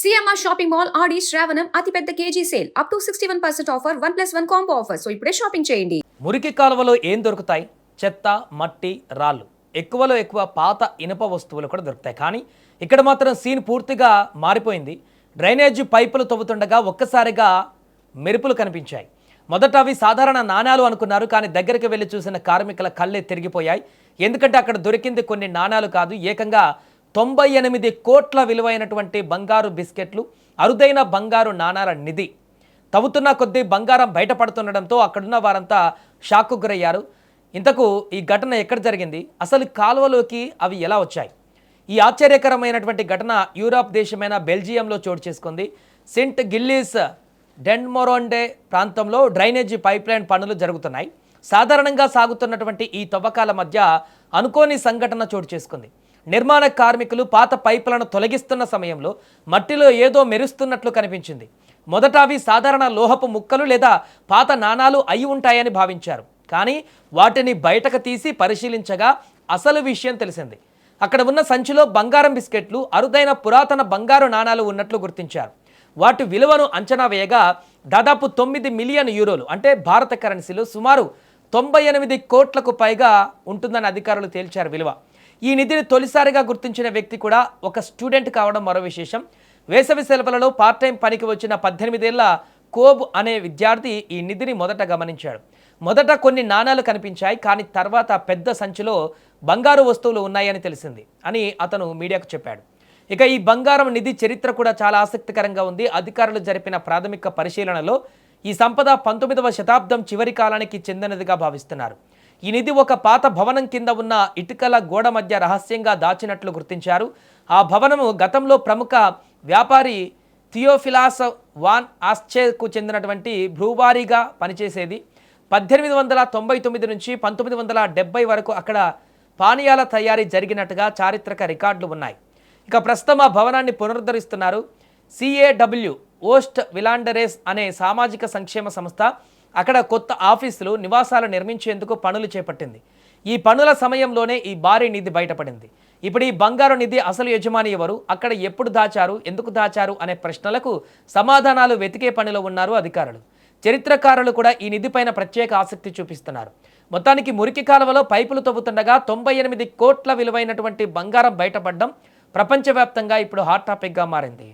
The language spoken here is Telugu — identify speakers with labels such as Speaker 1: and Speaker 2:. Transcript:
Speaker 1: సిఎంఆర్ షాపింగ్ మాల్ ఆడి శ్రావణం అతిపెద్ద KG sale up to 61% offer 1+1 combo offer. So ఇప్పుడే షాపింగ్ చేయండి.
Speaker 2: మురికి కాలువలో ఏం దొరుకుతాయి? చెత్త, మట్టి, రాళ్ళు. ఎక్కువలో ఎక్కువ పాత ఇనుప వస్తువులు కూడా దొరుకుతాయి. కానీ ఇక్కడ మాత్రం సీన్ పూర్తిగా మారిపోయింది. డ్రైనేజ్ పైపులు తవ్వుతుండగా ఒక్కసారిగా మెరుపులు కనిపించాయి. మొదట అవి సాధారణ నాణాలు అనుకున్నారు. కానీ దగ్గరికి వెళ్ళి చూసిన కార్మికుల కళ్ళే తిరిగిపోయాయి. ఎందుకంటే అక్కడ దొరికింది కొన్ని నాణాలు కాదు, ఏకంగా 98 కోట్ల విలువైనటువంటి బంగారు బిస్కెట్లు, అరుదైన బంగారు నాణాల నిధి. తవ్వుతున్న కొద్దీ బంగారం బయటపడుతుండడంతో అక్కడున్న వారంతా షాక్కు గురయ్యారు. ఇంతకు ఈ ఘటన ఎక్కడ జరిగింది? అసలు కాలువలోకి అవి ఎలా వచ్చాయి? ఈ ఆశ్చర్యకరమైనటువంటి ఘటన యూరప్ దేశమైన బెల్జియంలో చోటు చేసుకుంది. సెంట్ గిల్లీస్ డెన్మొరాండే ప్రాంతంలో డ్రైనేజీ పైప్లైన్ పనులు జరుగుతున్నాయి. సాధారణంగా సాగుతున్నటువంటి ఈ తవ్వకాల మధ్య అనుకోని సంఘటన చోటు చేసుకుంది. నిర్మాణ కార్మికులు పాత పైపులను తొలగిస్తున్న సమయంలో మట్టిలో ఏదో మెరుస్తున్నట్లు కనిపించింది. మొదట అవి సాధారణ లోహపు ముక్కలు లేదా పాత నాణాలు అయి ఉంటాయని భావించారు. కానీ వాటిని బయటకు తీసి పరిశీలించగా అసలు విషయం తెలిసింది. అక్కడ ఉన్న సంచిలో బంగారం బిస్కెట్లు, అరుదైన పురాతన బంగారు నాణాలు ఉన్నట్లు గుర్తించారు. వాటి విలువను అంచనా వేయగా దాదాపు 9 మిలియన్ యూరోలు, అంటే భారత కరెన్సీలో సుమారు 98 కోట్లకు పైగా ఉంటుందని అధికారులు తేల్చారు విలువ. ఈ నిధిని తొలిసారిగా గుర్తించిన వ్యక్తి కూడా ఒక స్టూడెంట్ కావడం మరో విశేషం. వేసవి సెలవులలో పార్ట్ టైం పనికి వచ్చిన 18 ఏళ్ల కోబ్ అనే విద్యార్థి ఈ నిధిని మొదట గమనించాడు. మొదట కొన్ని నాణాలు కనిపించాయి, కానీ తర్వాత పెద్ద సంచిలో బంగారు వస్తువులు ఉన్నాయని తెలిసింది అని అతను మీడియాకు చెప్పాడు. ఇక ఈ బంగారం నిధి చరిత్ర కూడా చాలా ఆసక్తికరంగా ఉంది. అధికారులు జరిపిన ప్రాథమిక పరిశీలనలో ఈ సంపద 19వ శతాబ్దం చివరి కాలానికి చెందినదిగా భావిస్తున్నారు. ఈ నిధి ఒక పాత భవనం కింద ఉన్న ఇటుకల గోడ మధ్య రహస్యంగా దాచినట్లు గుర్తించారు. ఆ భవనము గతంలో ప్రముఖ వ్యాపారి థియోఫిలాస్ వాన్ ఆస్చేకు చెందినటువంటి బ్రూవారీగా పనిచేసేది. 1899 నుంచి 1970 వరకు అక్కడ పానీయాల తయారీ జరిగినట్టుగా చారిత్రక రికార్డులు ఉన్నాయి. ఇక ప్రస్తుతం ఆ భవనాన్ని పునరుద్ధరిస్తున్నారు. CAW ఓస్ట్ విలాండరేస్ అనే సామాజిక సంక్షేమ సంస్థ అక్కడ కొత్త ఆఫీసులు, నివాసాలు నిర్మించేందుకు పనులు చేపట్టింది. ఈ పనుల సమయంలోనే ఈ భారీ నిధి బయటపడింది. ఇప్పుడు ఈ బంగారు నిధి అసలు యజమాని ఎవరు, అక్కడ ఎప్పుడు దాచారు, ఎందుకు దాచారు అనే ప్రశ్నలకు సమాధానాలు వెతికే పనిలో ఉన్నారు అధికారులు. చరిత్రకారులు కూడా ఈ నిధిపైన ప్రత్యేక ఆసక్తి చూపిస్తున్నారు. మొత్తానికి మురికి కాలువలో పైపులు తవ్వుతుండగా 98 కోట్ల విలువైనటువంటి బంగారం బయటపడడం ప్రపంచవ్యాప్తంగా ఇప్పుడు హాట్ టాపిక్గా మారింది.